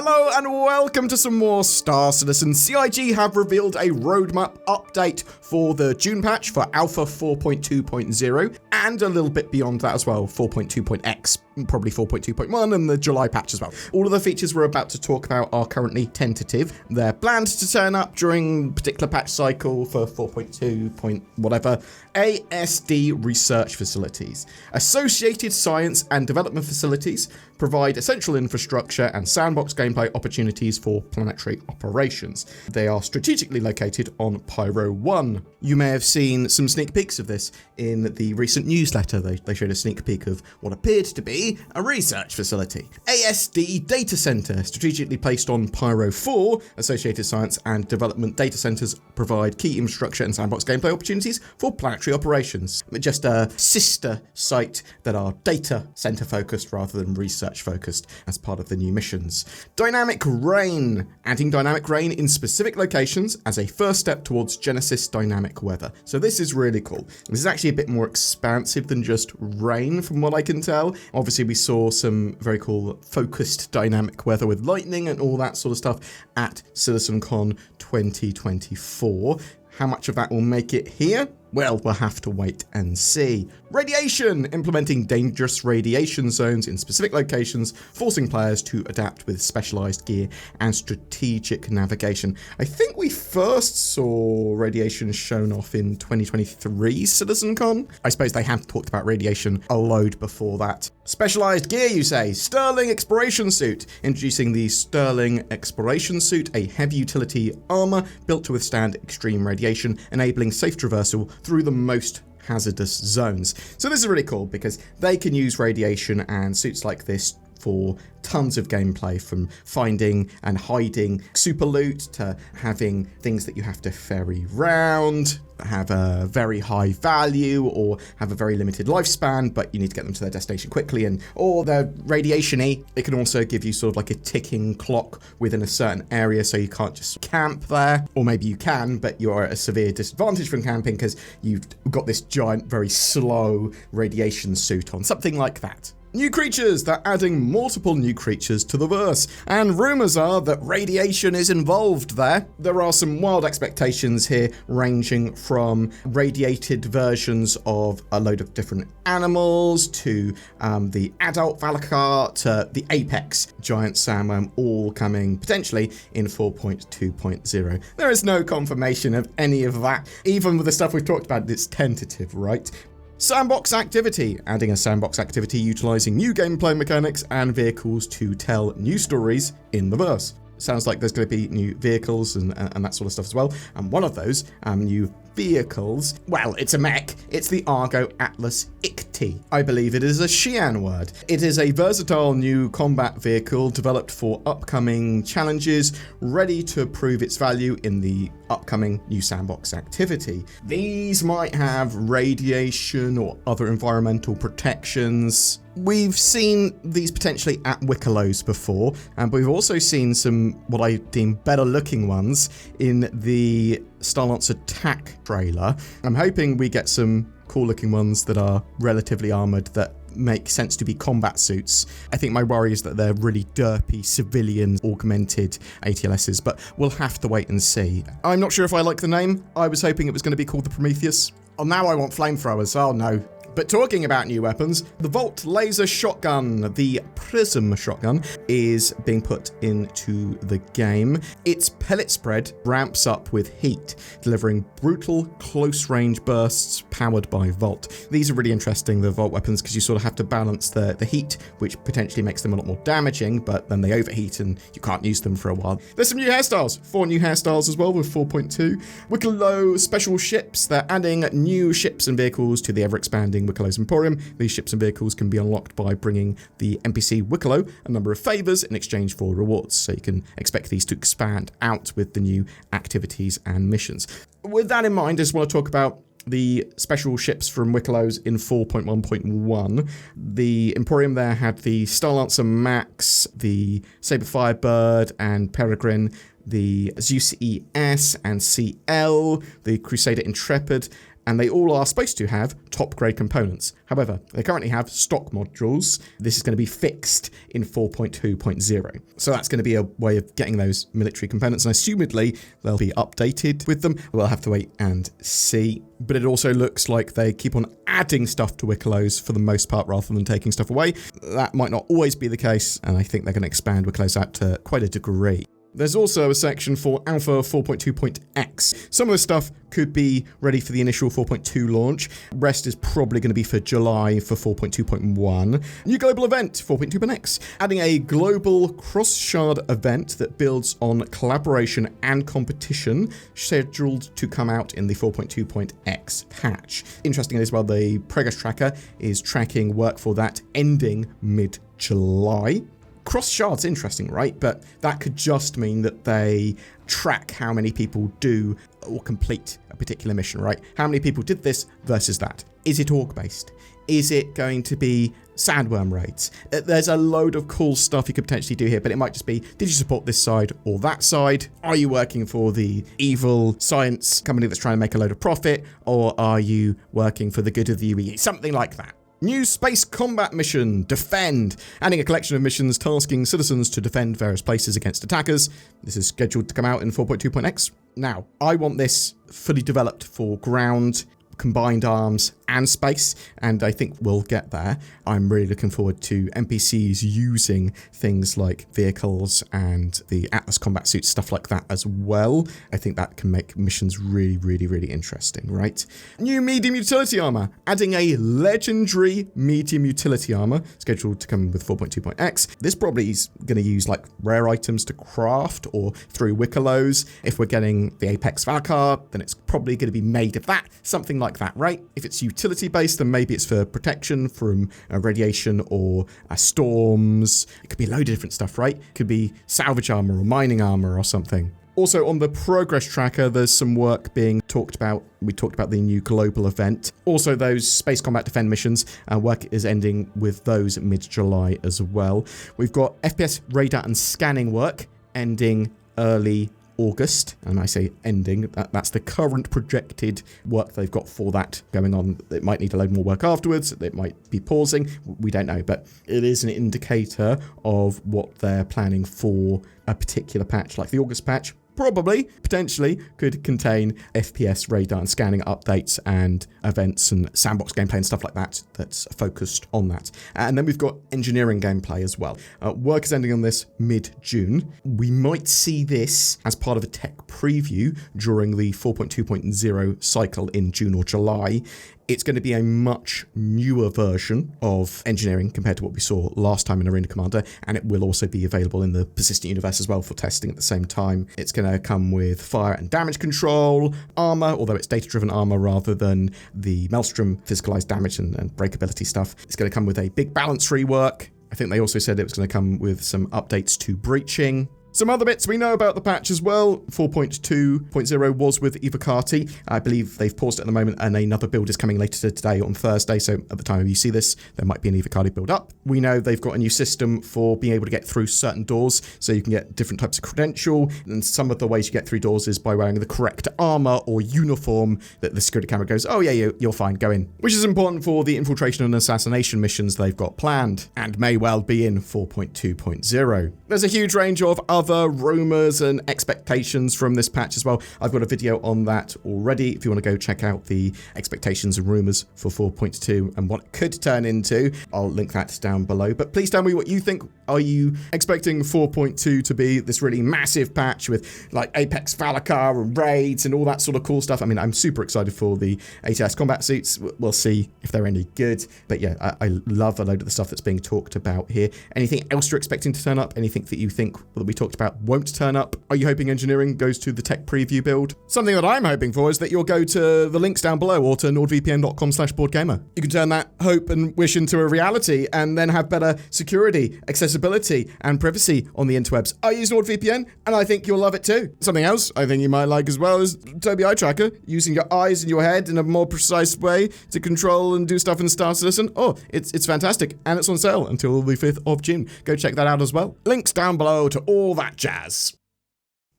Hello and welcome to some more Star Citizen. CIG have revealed a roadmap update for the June patch for Alpha 4.2.0 and a little bit beyond that as well, 4.2.x, probably 4.2.1 and the July patch as well. All of the features we're about to talk about are currently tentative. They're planned to turn up during a particular patch cycle for 4.2. whatever. ASD research facilities. Associated science and development facilities provide essential infrastructure and sandbox gameplay opportunities for planetary operations. They are strategically located on Pyro 1. You may have seen some sneak peeks of this in the recent newsletter. They showed a sneak peek of what appeared to be a research facility. ASD Data Center, strategically placed on Pyro 4. Associated science and development data centers provide key infrastructure and sandbox gameplay opportunities for planetary operations. Just a sister site that are data center focused rather than research focused as part of the new missions. Dynamic rain, adding dynamic rain in specific locations as a first step towards Genesis dynamic weather. So this is really cool. This is actually a bit more expansive than just rain from what I can tell. Obviously we saw some very cool focused dynamic weather with lightning and all that sort of stuff at CitizenCon 2024. How much of that will make it here? Well, we'll have to wait and see. Radiation, implementing dangerous radiation zones in specific locations, forcing players to adapt with specialized gear and strategic navigation. I think we first saw radiation shown off in 2023's CitizenCon. I suppose they have talked about radiation a load before that. Specialized gear, you say? Sterling Exploration Suit. Introducing the Sterling Exploration Suit, a heavy utility armor built to withstand extreme radiation, enabling safe traversal through the most hazardous zones. So this is really cool because they can use radiation and suits like this for tons of gameplay, from finding and hiding super loot to having things that you have to ferry round, have a very high value or have a very limited lifespan, but you need to get them to their destination quickly, or they're radiation-y. It can also give you sort of like a ticking clock within a certain area, so you can't just camp there, or maybe you can, but you're at a severe disadvantage from camping because you've got this giant, very slow radiation suit on, something like that. New creatures, they're adding multiple new creatures to the verse, and rumours are that radiation is involved there. There are some wild expectations here, ranging from radiated versions of a load of different animals to the adult Valakar to the Apex giant sandworm, all coming potentially in 4.2.0. There is no confirmation of any of that. Even with the stuff we've talked about, it's tentative, right? Sandbox activity, adding a sandbox activity utilizing new gameplay mechanics and vehicles to tell new stories in the verse. Sounds like there's going to be new vehicles and that sort of stuff as well. And one of those new vehicles, well, it's a mech. It's the Argo Atlas ICTI. I believe it is a Xi'an word. It is a versatile new combat vehicle developed for upcoming challenges, ready to prove its value in the upcoming new sandbox activity. These might have radiation or other environmental protections. We've seen these potentially at Wickelos before, but we've also seen some what I deem better looking ones in the Starlance Attack trailer. I'm hoping we get some cool looking ones that are relatively armored that make sense to be combat suits. I think my worry is that they're really derpy civilian augmented ATLSs, but we'll have to wait and see. I'm not sure if I like the name. I was hoping it was going to be called the Prometheus. Oh, now I want flamethrowers. Oh no. But talking about new weapons, the Volt Laser Shotgun, the Prism Shotgun, is being put into the game. Its pellet spread ramps up with heat, delivering brutal close-range bursts powered by Volt. These are really interesting, the Volt weapons, because you sort of have to balance the heat, which potentially makes them a lot more damaging, but then they overheat and you can't use them for a while. There's some new hairstyles, 4 new hairstyles as well with 4.2. Wicklow Special Ships, they're adding new ships and vehicles to the ever-expanding Cloud Imperium. These ships and vehicles can be unlocked by bringing the NPC Wicklow a number of favours in exchange for rewards, so you can expect these to expand out with the new activities and missions. With that in mind, I just want to talk about the special ships from Wickelos in 4.1.1. The Emporium there had the Starlancer Mechs, the Saber Firebird and Peregrine, the Zeus ES and CL, the Crusader Intrepid, and they all are supposed to have top-grade components. However, they currently have stock modules. This is going to be fixed in 4.2.0. So that's going to be a way of getting those military components, and assumedly they'll be updated with them. We'll have to wait and see. But it also looks like they keep on adding stuff to Wickelos for the most part rather than taking stuff away. That might not always be the case, and I think they're going to expand Wickelos out to quite a degree. There's also a section for Alpha 4.2.x. Some of the stuff could be ready for the initial 4.2 launch. Rest is probably going to be for July for 4.2.1. New global event, 4.2.x. Adding a global cross-shard event that builds on collaboration and competition, scheduled to come out in the 4.2.x patch. Interestingly as well, the progress tracker is tracking work for that ending mid-July. Cross shards, interesting, right? But that could just mean that they track how many people do or complete a particular mission, right? How many people did this versus that? Is it org-based? Is it going to be sandworm raids? There's a load of cool stuff you could potentially do here, but it might just be, did you support this side or that side? Are you working for the evil science company that's trying to make a load of profit? Or are you working for the good of the UEE? Something like that. New space combat mission, Defend, adding a collection of missions tasking citizens to defend various places against attackers. This is scheduled to come out in 4.2.x. Now, I want this fully developed for ground, combined arms and space, and I think we'll get there. I'm really looking forward to NPCs using things like vehicles and the Atlas combat suits, stuff like that as well. I think that can make missions really, really, really interesting, right? New medium utility armor, adding a legendary medium utility armor, scheduled to come with 4.2.x. This probably is going to use like rare items to craft or through Wickelos. If we're getting the Apex Valkyr, then it's probably going to be made of that, something like that, right? If it's utility based, then maybe it's for protection from radiation or storms. It could be a load of different stuff, right? It could be salvage armor or mining armor or something. Also on the progress tracker, there's some work being talked about. We talked about the new global event. Also those space combat defend missions, work is ending with those mid-July as well. We've got FPS radar and scanning work ending early August, and I say ending, that's the current projected work they've got for that going on. It might need a load more work afterwards, it might be pausing, we don't know, but it is an indicator of what they're planning for a particular patch, like the August patch. Probably, potentially, could contain FPS radar and scanning updates and events and sandbox gameplay and stuff like that that's focused on that. And then we've got engineering gameplay as well. Work is ending on this mid-June. We might see this as part of a tech preview during the 4.2.0 cycle in June or July. It's going to be a much newer version of engineering compared to what we saw last time in Arena Commander, and it will also be available in the persistent universe as well for testing at the same time. It's going to come with fire and damage control, armor, although it's data-driven armor rather than the Maelstrom physicalized damage and breakability stuff. It's going to come with a big balance rework. I think they also said it was going to come with some updates to breaching. Some other bits we know about the patch as well. 4.2.0 was with EVOCATI. I believe they've paused it at the moment, and another build is coming later today on Thursday, so at the time you see this, there might be an EVOCATI build up. We know they've got a new system for being able to get through certain doors, so you can get different types of credential, and some of the ways you get through doors is by wearing the correct armor or uniform that the security camera goes, oh yeah, you're fine, go in. Which is important for the infiltration and assassination missions they've got planned, and may well be in 4.2.0. There's a huge range of other rumors and expectations from this patch as well. I've got a video on that already if you want to go check out the expectations and rumors for 4.2 and what it could turn into. I'll link that down below, but please tell me what you think. Are you expecting 4.2 to be this really massive patch with like Apex Valkyr and raids and all that sort of cool stuff? I mean, I'm super excited for the ATS combat suits. We'll see if they're any good, but yeah, I love a load of the stuff that's being talked about here. Anything else you're expecting to turn up? Anything that you think that we talked about won't turn up? Are you hoping engineering goes to the tech preview build? Something that I'm hoping for is that you'll go to the links down below or to nordvpn.com/BoredGamer. You can turn that hope and wish into a reality and then have better security, accessibility, and privacy on the interwebs. I use NordVPN and I think you'll love it too. Something else I think you might like as well is Tobii Eye Tracker, using your eyes and your head in a more precise way to control and do stuff in Star Citizen. Oh, it's fantastic, and it's on sale until the 5th of June. Go check that out as well. Links down below to all that jazz.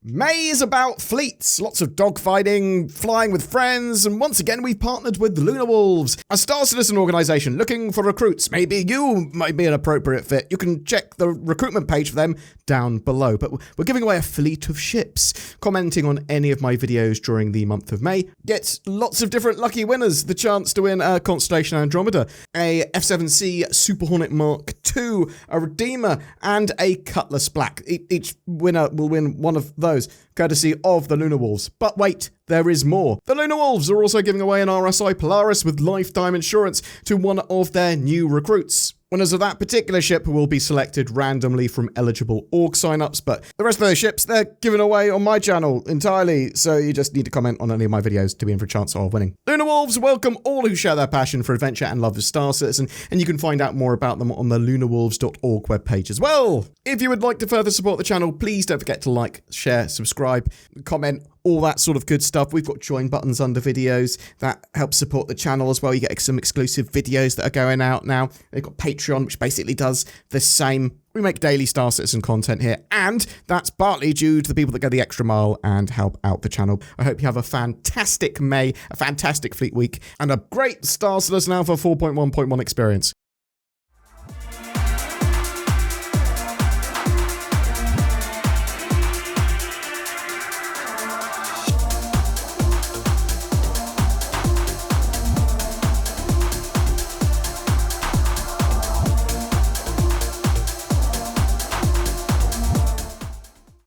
May is about fleets, lots of dogfighting, flying with friends, and once again we've partnered with Lunar Wolves, a Star Citizen organisation looking for recruits. Maybe you might be an appropriate fit. You can check the recruitment page for them down below. But we're giving away a fleet of ships. Commenting on any of my videos during the month of May gets lots of different lucky winners. The chance to win a Constellation Andromeda, a F7C Super Hornet Mark II, a Redeemer, and a Cutlass Black. Each winner will win one of those, courtesy of the Lunar Wolves. But wait, there is more. The Lunar Wolves are also giving away an RSI Polaris with lifetime insurance to one of their new recruits. Winners of that particular ship will be selected randomly from eligible org signups, but the rest of those ships, they're given away on my channel entirely, so you just need to comment on any of my videos to be in for a chance of winning. Lunar Wolves welcome all who share their passion for adventure and love of Star Citizen, and you can find out more about them on the lunarwolves.org webpage as well. If you would like to further support the channel, please don't forget to like, share, subscribe, comment, all that sort of good stuff. We've got join buttons under videos that help support the channel as well. You get some exclusive videos that are going out now. They've got Patreon, which basically does the same. We make daily Star Citizen content here, and that's partly due to the people that go the extra mile and help out the channel. I hope you have a fantastic May, a fantastic Fleet Week, and a great Star Citizen Alpha 4.1.1 experience.